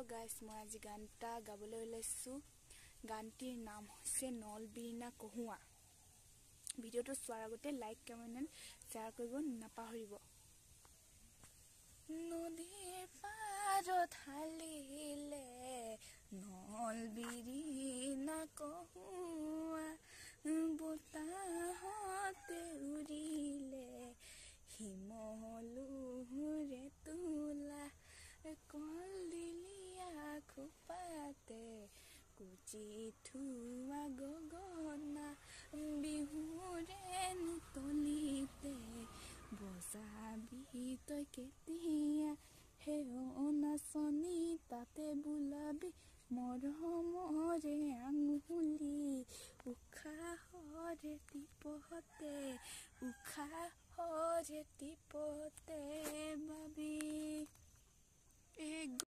hello guys मैं आज गानटा गाबले ओलाइछु गानटिर नाम होइसे नलबिरिना कहुआ भिडिओটো चोৱাৰ আগতে लाइक कमेन्ट शेयर কৰিব নাপাহৰিব নদীৰ পাৰত হালিলে নলবিৰিনা কহুआ বতাহতে উৰিলে হিমলুৰে তোলা কলদিলিয়া খুপাতে কুচি থুৱা গগনা বিহুৰে নুতলিতে বজাবি তই কেতিয়া হেও নাচনি তাতে বুলাবি মৰমৰে আঙুলি উশাহৰে টিপতে বাবি